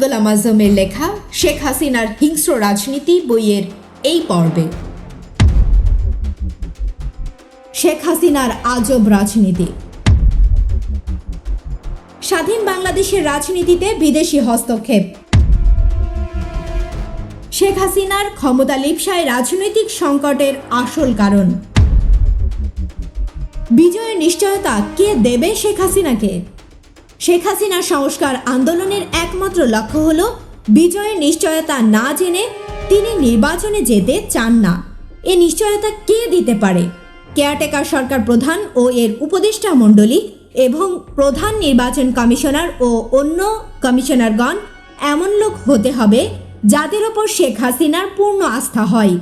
গোলাম আজমের লেখা শেখ হাসিনার হিংস্র রাজনীতি বইয়ের এই পর্বে শেখ হাসিনার আজব রাজনীতি। স্বাধীন বাংলাদেশের রাজনীতিতে বিদেশি হস্তক্ষেপ। শেখ হাসিনার ক্ষমতা লিপ্সায় রাজনৈতিক সংকটের আসল কারণ। বিজয়ের নিশ্চয়তা কে দেবে শেখ হাসিনাকে? শেখ হাসিনার সংস্কার আন্দোলনের একমাত্র লক্ষ্য হল বিজয়ের নিশ্চয়তা না জেনে তিনি নির্বাচনে যেতে চান না। এ নিশ্চয়তা কে দিতে পারে? কেয়ারটেকার সরকার প্রধান ও এর উপদেষ্টা মণ্ডলী এবং প্রধান নির্বাচন কমিশনার ও অন্য কমিশনারগণ এমন লোক হতে হবে যাদের ওপর শেখ হাসিনার পূর্ণ আস্থা হয়।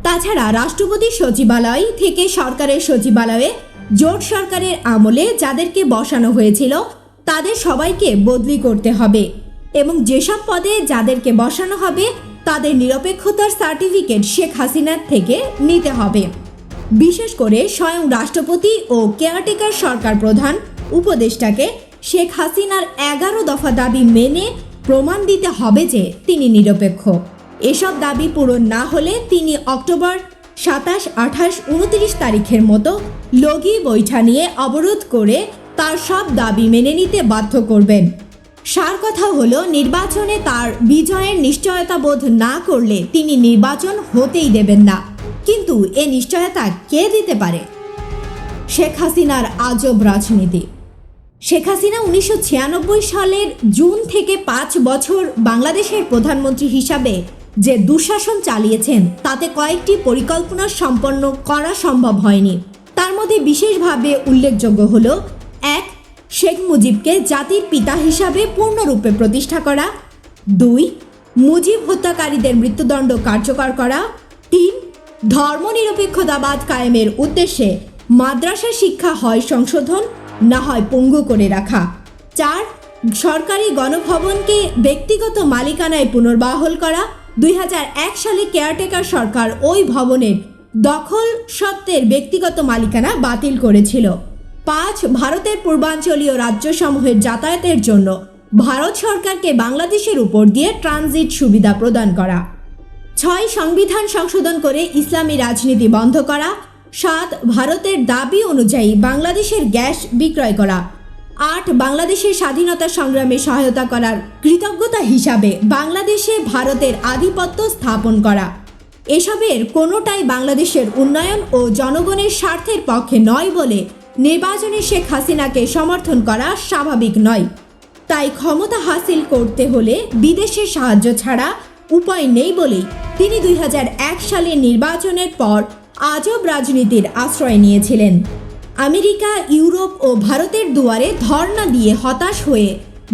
তাছাড়া রাষ্ট্রপতি সচিবালয় থেকে সরকারের সচিবালয়ে জোট সরকারের আমলে যাদেরকে বসানো হয়েছিল তাদের সবাইকে বদলি করতে হবে এবং যেসব পদে যাদেরকে বসানো হবে তাদের নিরপেক্ষতার সার্টিফিকেট শেখ হাসিনার থেকে নিতে হবে। বিশেষ করে স্বয়ং রাষ্ট্রপতি ও কেয়ারটেকার সরকার প্রধান উপদেষ্টাকে শেখ হাসিনার 11 দফা দাবি মেনে প্রমাণ দিতে হবে যে তিনি নিরপেক্ষ। এসব দাবি পূরণ না হলে তিনি অক্টোবর 27, 28, 29 তারিখের মতো লগি বৈঠা নিয়ে অবরোধ করে তার সব দাবি মেনে নিতে বাধ্য করবেন। সার কথা হলো, নির্বাচনে তার বিজয়ের নিশ্চয়তা বোধ না করলে তিনি নির্বাচন হতেই দেবেন না। কিন্তু এ নিশ্চয়তা কে দিতে পারে? শেখ হাসিনার আজব রাজনীতি। শেখ হাসিনা 1996 সালের জুন থেকে 5 বছর বাংলাদেশের প্রধানমন্ত্রী হিসাবে যে দুঃশাসন চালিয়েছেন তাতে কয়েকটি পরিকল্পনা সম্পন্ন করা সম্ভব হয়নি। তার মধ্যে বিশেষভাবে উল্লেখযোগ্য হলো: 1. শেখ মুজিবকে জাতির পিতা হিসাবে পূর্ণরূপে প্রতিষ্ঠা করা। 2. মুজিব হত্যাকারীদের মৃত্যুদণ্ড কার্যকর করা। 3. ধর্মনিরপেক্ষতাবাদ কায়েমের উদ্দেশ্যে মাদ্রাসা শিক্ষা হয় সংশোধন, না হয় পঙ্গু করে রাখা। 4. সরকারি গণভবনকে ব্যক্তিগত মালিকানায় পুনর্বহাল করা। 2001 সালে কেয়ারটেকার সরকার ওই ভবনের দখল সত্ত্বের ব্যক্তিগত মালিকানা বাতিল করেছিল। 5. ভারতের পূর্বাঞ্চলীয় রাজ্যসমূহের যাতায়াতের জন্য ভারত সরকারকে বাংলাদেশের উপর দিয়ে ট্রানজিট সুবিধা প্রদান করা। 6. সংবিধান সংশোধন করে ইসলামী রাজনীতি বন্ধ করা। 7. ভারতের দাবি অনুযায়ী বাংলাদেশের গ্যাস বিক্রয় করা। 8. বাংলাদেশের স্বাধীনতা সংগ্রামে সহায়তা করার কৃতজ্ঞতা হিসাবে বাংলাদেশে ভারতের আধিপত্য স্থাপন করা। এসবের কোনোটাই বাংলাদেশের উন্নয়ন ও জনগণের স্বার্থের পক্ষে নয় বলে নির্বাচনে শেখ হাসিনাকে সমর্থন করা স্বাভাবিক নয়। তাই ক্ষমতা হাসিল করতে হলে বিদেশের সাহায্য ছাড়া উপায় নেই বলেই তিনি 2001 সালের নির্বাচনের পর আজব রাজনীতির আশ্রয় নিয়েছিলেন। আমেরিকা, ইউরোপ ও ভারতের দুয়ারে ধর্ণা দিয়ে হতাশ হয়ে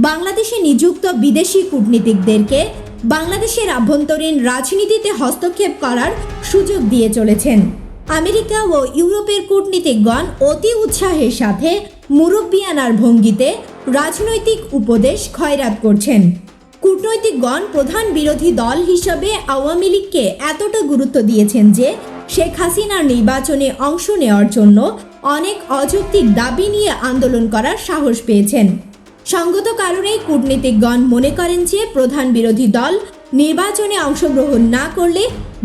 বাংলাদেশে নিযুক্ত বিদেশি কূটনীতিকদেরকে বাংলাদেশের আভ্যন্তরীণ রাজনীতিতে হস্তক্ষেপ করার সুযোগ দিয়ে চলেছেন। আমেরিকা ও ইউরোপের কূটনীতিকগণ অতি উৎসাহের সাথে মুরব্বিয়ানার ভঙ্গিতে রাজনৈতিক উপদেশ খয়রাত করছেন। কূটনৈতিকগণ প্রধান বিরোধী দল হিসাবে আওয়ামী লীগকে এতটা গুরুত্ব দিয়েছেন যে শেখ হাসিনার নির্বাচনে অংশ নেওয়ার জন্য অনেক অযৌক্তিক দাবি নিয়ে আন্দোলন করার সাহস পেয়েছেন। সঙ্গত কারণেই কূটনীতিকগণ মনে করেন যে প্রধান বিরোধী দল নির্বাচনে অংশগ্রহণ না করলে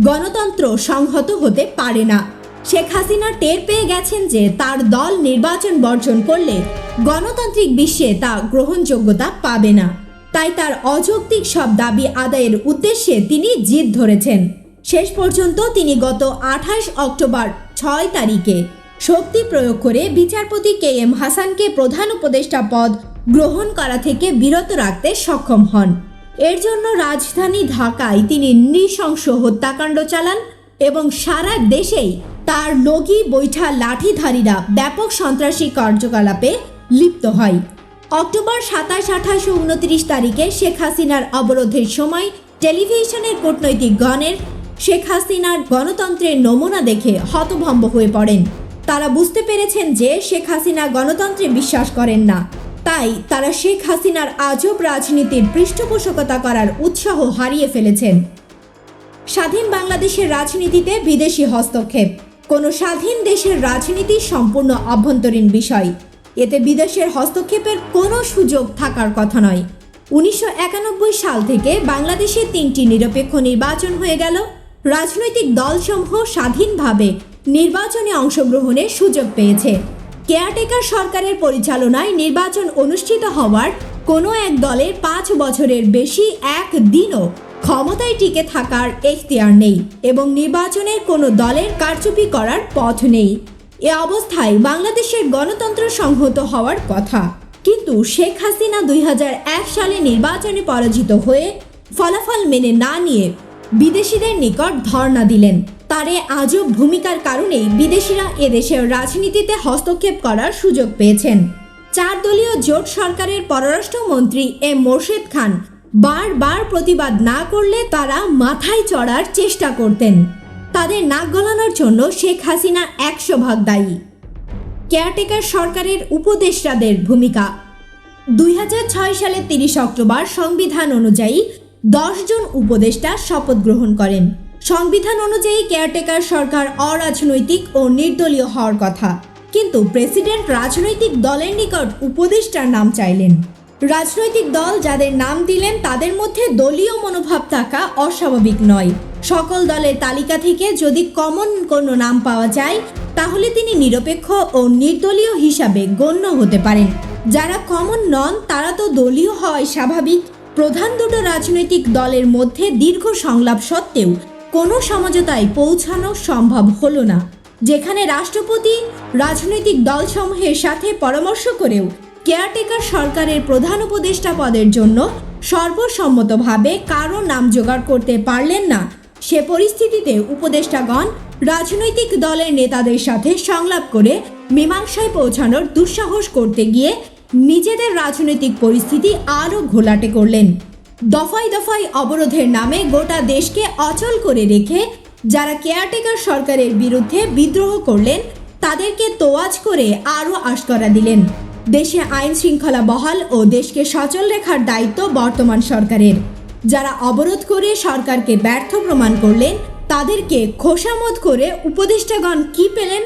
গণতন্ত্র সংহত হতে পারে না। শেখ হাসিনা টের পেয়ে গেছেন যে তার দল নির্বাচন বর্জন করলে গণতান্ত্রিক বিশ্বে তা গ্রহণযোগ্যতা পাবে না। তাই তার অযৌক্তিক সব দাবি আদায়ের উদ্দেশ্যে তিনি জিদ ধরেছেন। শেষ পর্যন্ত তিনি গত 28 অক্টোবর 6 তারিখে শক্তি প্রয়োগ করে বিচারপতি KM হাসানকে প্রধান উপদেষ্টা পদ গ্রহণ করা থেকে বিরত রাখতে সক্ষম হন। এর জন্য রাজধানী ঢাকায় তিনি নৃশংস হত্যাকাণ্ড চালান এবং সারা দেশেই তার লগি বৈঠা লাঠিধারীরা ব্যাপক সন্ত্রাসী কার্যকলাপে লিপ্ত হয়। অক্টোবর 27, 28 ও 29 তারিখে শেখ হাসিনার অবরোধের সময় টেলিভিশনের কূটনৈতিকগণের শেখ হাসিনার গণতন্ত্রের নমুনা দেখে হতভম্ব হয়ে পড়েন। তারা বুঝতে পেরেছেন যে শেখ হাসিনা গণতন্ত্রে বিশ্বাস করেন না। তাই তারা শেখ হাসিনার আজব রাজনীতির পৃষ্ঠপোষকতা করার উৎসাহ হারিয়ে ফেলেছেন। স্বাধীন বাংলাদেশের রাজনীতিতে বিদেশি হস্তক্ষেপ কোনো স্বাধীন দেশের রাজনীতি সম্পূর্ণ অভ্যন্তরীণ বিষয়। এতে বিদেশের হস্তক্ষেপের কোনো সুযোগ থাকার কথা নয়। 1991 সাল থেকে বাংলাদেশে 3টি নিরপেক্ষ নির্বাচন হয়ে গেল। রাজনৈতিক দলসমূহ স্বাধীনভাবে নির্বাচনে অংশগ্রহণের সুযোগ পেয়েছে। কেয়ারটেকার সরকারের পরিচালনায় নির্বাচন অনুষ্ঠিত হওয়ার কোনো এক দলের 5 বছরের বেশি একদিনও ক্ষমতায় টিকে থাকার এখতিয়ার নেই এবং নির্বাচনের কোনো দলের কারচুপি করার পথ নেই। এ অবস্থায় বাংলাদেশের গণতন্ত্র সংহত হওয়ার কথা, কিন্তু শেখ হাসিনা 2001 সালে নির্বাচনে পরাজিত হয়ে ফলাফল মেনে না নিয়ে বিদেশিদের নিকট ধর্ণা দিলেন। তার এ আজব ভূমিকার কারণেই বিদেশিরা এদেশের রাজনীতিতে হস্তক্ষেপ করার সুযোগ পেয়েছেন। 4 দলীয় জোট সরকারের পররাষ্ট্রমন্ত্রী এম মোর্শেদ খান বারবার প্রতিবাদ না করলে তারা মাথায় চড়ার চেষ্টা করতেন। তাদের নাক গলানোর জন্য শেখ হাসিনা 100% দায়ী। কেয়ারটেকার সরকারের উপদেষ্টাদের ভূমিকা। 2006 সালের 30 অক্টোবর সংবিধান অনুযায়ী 10 জন উপদেষ্টা শপথ গ্রহণ করেন। সংবিধান অনুযায়ী কেয়ারটেকার সরকার অরাজনৈতিক ও নির্দলীয় হওয়ার কথা, কিন্তু প্রেসিডেন্ট রাজনৈতিক দলের নিকট উপদেষ্টার নাম চাইলেন। রাজনৈতিক দল যাদের নাম দিলেন তাদের মধ্যে দলীয় মনোভাব থাকা অস্বাভাবিক নয়। সকল দলের তালিকা থেকে যদি কমন কোনো নাম পাওয়া যায় তাহলে তিনি নিরপেক্ষ ও নির্দলীয় হিসাবে গণ্য হতে পারেন। যারা কমন নন তারা তো দলীয় হওয়াই স্বাভাবিক। প্রধান দুটো রাজনৈতিক দলের মধ্যে দীর্ঘ সংলাপ সত্ত্বেও কোনো সমঝোতায় পৌঁছানো সম্ভব হলো না, যেখানে রাষ্ট্রপতি রাজনৈতিক দলসমূহের সাথে পরামর্শ করেও কেয়ারটেকার সরকারের প্রধান উপদেষ্টা পদের জন্য সর্বসম্মতভাবে কারো নাম জোগাড় করতে পারলেন না। সে পরিস্থিতিতে উপদেষ্টাগণ রাজনৈতিক দলের নেতাদের সাথে সংলাপ করে মীমাংসায় পৌঁছানোর দুঃসাহস করতে গিয়ে নিজেদের রাজনৈতিক পরিস্থিতি আরও ঘোলাটে করলেন। দফায় দফায় অবরোধের নামে গোটা দেশকে অচল করে রেখে যারা কেয়ারটেকার সরকারের বিরুদ্ধে বিদ্রোহ করলেন তাদেরকে তোয়াজ করে আরও আশকরা দিলেন। দেশে আইন শৃঙ্খলা বহাল ও দেশকে সচল রাখার দায়িত্ব বর্তমান সরকারের। যারা অবরোধ করে সরকারকে ব্যর্থ প্রমাণ করলেন তাদেরকে খোসামত করে উপদেষ্টাগণ কি পেলেন?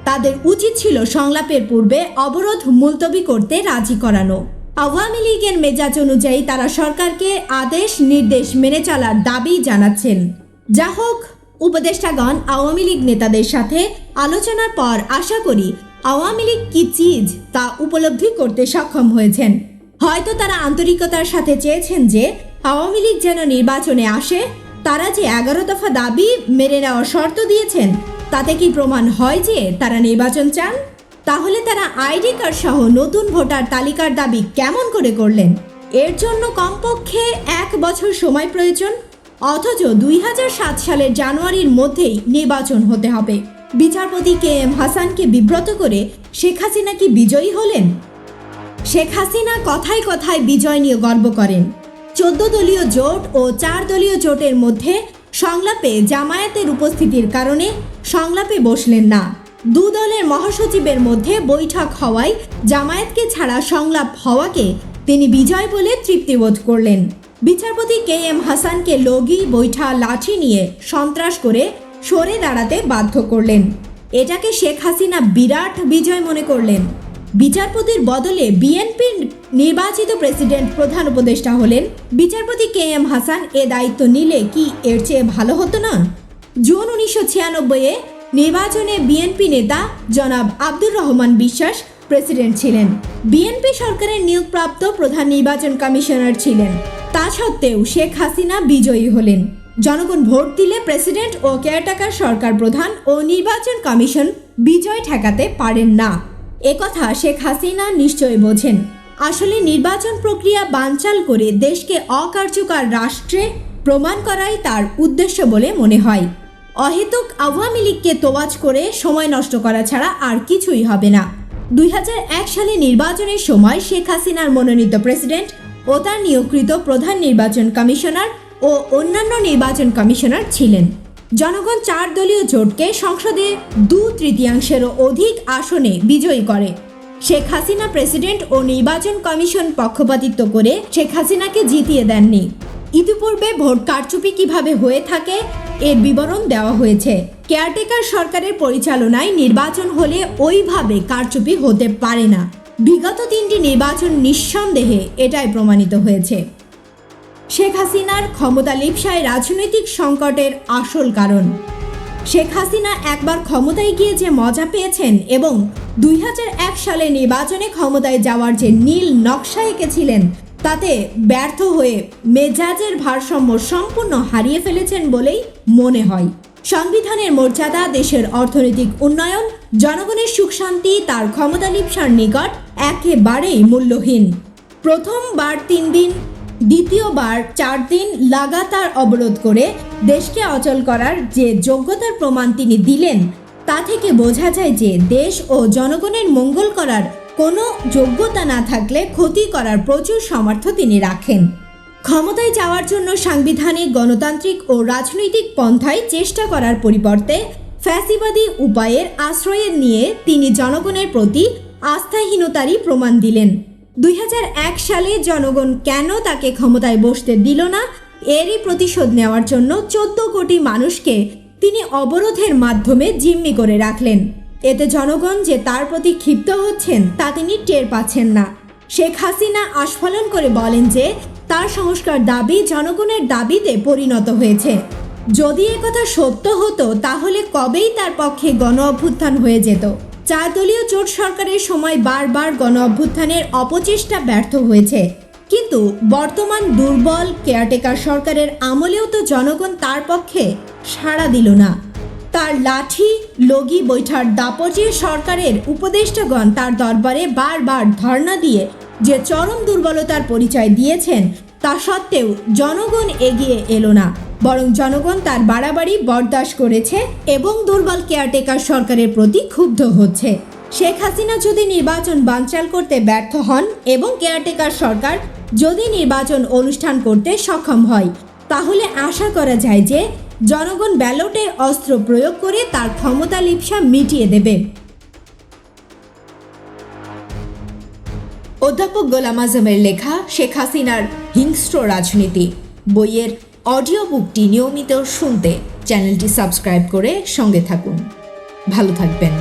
তাদের উচিত ছিল সংলাপের পূর্বে অবরোধ মুলতবি করতে রাজি করানো। আওয়ামী লীগের মেজাজ অনুযায়ী তারা সরকারকে আদেশ নির্দেশ মেনে চলার দাবি জানাচ্ছেন। যা হোক, উপদেষ্টাগণ আওয়ামী লীগ নেতাদের সাথে আলোচনার পর আশা করি আওয়ামী লীগ কি চিজ তা উপলব্ধি করতে সক্ষম হয়েছেন। হয়তো তারা আন্তরিকতার সাথে চেয়েছেন যে আওয়ামী লীগ যেন নির্বাচনে আসে। তারা যে 11 দফা দাবি মেনে নেওয়ার শর্ত দিয়েছেন তাতে কি প্রমাণ হয় যে তারা নির্বাচন চান? তাহলে তারা আইডি কার্ড সহ নতুন ভোটার তালিকার দাবি কেমন করে করলেন? এর জন্য কমপক্ষে 1 বছর সময় প্রয়োজন, অথচ 2007 সালের জানুয়ারির মধ্যেই নির্বাচন হতে হবে। বিচারপতি KM হাসানকে বিব্রত করে শেখ হাসিনা কি বিজয়ী হলেন? শেখ হাসিনা কথায় কথায় বিজয় নিয়ে গর্ব করেন। 14 দলীয় জোট ও 4 দলীয় জোটের মধ্যে সংলাপে জামায়াতের উপস্থিতির কারণে সংলাপে বসলেন না। 2 দলের মহাসচিবের মধ্যে বৈঠক হওয়ায় জামায়াতকে ছাড়া সংলাপ হওয়াকে তিনি বিজয় বলে তৃপ্তিবোধ করলেন। বিচারপতি KM হাসানকে লগি বৈঠা লাঠি নিয়ে সন্ত্রাস করে সরে দাঁড়াতে বাধ্য করলেন। এটাকে শেখ হাসিনা বিরাট বিজয় মনে করলেন। বিচারপতির বদলে বিএনপির নির্বাচিত প্রেসিডেন্ট প্রধান উপদেষ্টা হলেন। বিচারপতি KM হাসান এ দায়িত্ব নিলে কি এর চেয়ে ভালো হতো না? জুন 1996-এ নির্বাচনে বিএনপি নেতা জনাব আব্দুর রহমান বিশ্বাস প্রেসিডেন্ট ছিলেন। বিএনপি সরকারের নিয়োগপ্রাপ্ত প্রধান নির্বাচন কমিশনার ছিলেন। তা সত্ত্বেও শেখ হাসিনা বিজয়ী হলেন। জনগণ ভোট দিলে প্রেসিডেন্ট ও কেয়ারটেকার সরকার প্রধান ও নির্বাচন কমিশন বিজয় ঠেকাতে পারেন না। একথা শেখ হাসিনা নিশ্চয়ই বোঝেন। আসলে নির্বাচন প্রক্রিয়া বানচাল করে দেশকে অকার্যকর রাষ্ট্রে প্রমাণ করাই তার উদ্দেশ্য বলে মনে হয়। অহেতুক আওয়ামী লীগকে তোয়াজ করে সময় নষ্ট করা ছাড়া আর কিছুই হবে না। 2001 সালে নির্বাচনের সময় শেখ হাসিনার মনোনীত প্রেসিডেন্ট ও তার নিয়োগকৃত প্রধান নির্বাচন কমিশনার ও অন্যান্য নির্বাচন কমিশনার ছিলেন। জনগণ 4 দলীয় জোটকে সংসদে 2/3-এরও অধিক আসনে বিজয়ী করে। শেখ হাসিনা প্রেসিডেন্ট ও নির্বাচন কমিশন পক্ষপাতিত্ব করে শেখ হাসিনাকে জিতিয়ে দেননি। ইতিপূর্বে ভোট কারচুপি কিভাবে হয়ে থাকে এর বিবরণ দেওয়া হয়েছে। কেয়ারটেকার সরকারের পরিচালনায় নির্বাচন হলে ওইভাবে কারচুপি হতে পারে না। বিগত 3টি নির্বাচন নিঃসন্দেহে এটাই প্রমাণিত হয়েছে। শেখ হাসিনার ক্ষমতা লিপ্সায় রাজনৈতিক সংকটের আসল কারণ। শেখ হাসিনা একবার ক্ষমতায় গিয়ে যে মজা পেয়েছেন এবং 2001 সালে নির্বাচনে ক্ষমতায় যাওয়ার যে নীল নকশা এঁকেছিলেন তাতে ব্যর্থ হয়ে মেজাজের ভারসাম্য সম্পূর্ণ হারিয়ে ফেলেছেন বলেই মনে হয়। সংবিধানের মর্যাদা, দেশের অর্থনৈতিক উন্নয়ন, জনগণের সুখ শান্তি তার ক্ষমতা লিপ্সার নিকট একেবারেই মূল্যহীন। প্রথমবার 3 দিন, দ্বিতীয়বার 4 দিন লাগাতার অবরোধ করে দেশকে অচল করার যে যোগ্যতার প্রমাণ তিনি দিলেন তা থেকে বোঝা যায় যে দেশ ও জনগণের মঙ্গল করার কোনো যোগ্যতা না থাকলে ক্ষতি করার প্রচুর সামর্থ্য তিনি রাখেন। ক্ষমতায় যাওয়ার জন্য সাংবিধানিক, গণতান্ত্রিক ও রাজনৈতিক পন্থায় চেষ্টা করার পরিবর্তে ফ্যাসিবাদী উপায়ের আশ্রয় নিয়ে তিনি জনগণের প্রতি আস্থাহীনতারই প্রমাণ দিলেন। 2001 সালে জনগণ কেন তাকে ক্ষমতায় বসতে দিল না, এরই প্রতিশোধ নেওয়ার জন্য 14 কোটি মানুষকে তিনি অবরোধের মাধ্যমে জিম্মি করে রাখলেন। এতে জনগণ যে তার প্রতি ক্ষিপ্ত হচ্ছেন তা তিনি টের পাচ্ছেন না। শেখ হাসিনা আস্ফালন করে বলেন যে তার সংস্কার দাবি জনগণের দাবিতে পরিণত হয়েছে। যদি একথা সত্য হতো তাহলে কবেই তার পক্ষে গণ অভ্যুত্থান হয়ে যেত। 4 দলীয় জোট সরকারের সময় বারবার গণ অভ্যুত্থানের অপচেষ্টা ব্যর্থ হয়েছে, কিন্তু বর্তমান দুর্বল কেয়ারটেকার সরকারের আমলেও তো জনগণ তার পক্ষে সাড়া দিল না। তার লাঠি লগি বৈঠার দাপটে সরকারের উপদেষ্টাগণ তার দরবারে বারবার ধর্ণা দিয়ে যে চরম দুর্বলতার পরিচয় দিয়েছেন তা সত্ত্বেও জনগণ এগিয়ে এলো না, বরং জনগণ তার বাড়াবাড়ি বরদাস্ত করেছে এবং দুর্বল কেয়ারটেকার সরকারের প্রতি ক্ষুব্ধ হচ্ছে। শেখ হাসিনা যদি নির্বাচন বানচাল করতে ব্যর্থ হন এবং কেয়ারটেকার সরকার যদি নির্বাচন অনুষ্ঠান করতে সক্ষম হয়, তাহলে আশা করা যায় যে জনগণ ব্যালটের অস্ত্র প্রয়োগ করে তার ক্ষমতা লিপ্সা মিটিয়ে দেবে। অধ্যাপক গোলাম আজমের লেখা শেখ হাসিনার হিংস্র রাজনীতি বইয়ের অডিও বুকটি নিয়মিত শুনতে চ্যানেলটি সাবস্ক্রাইব করে সঙ্গে থাকুন। ভালো থাকবেন।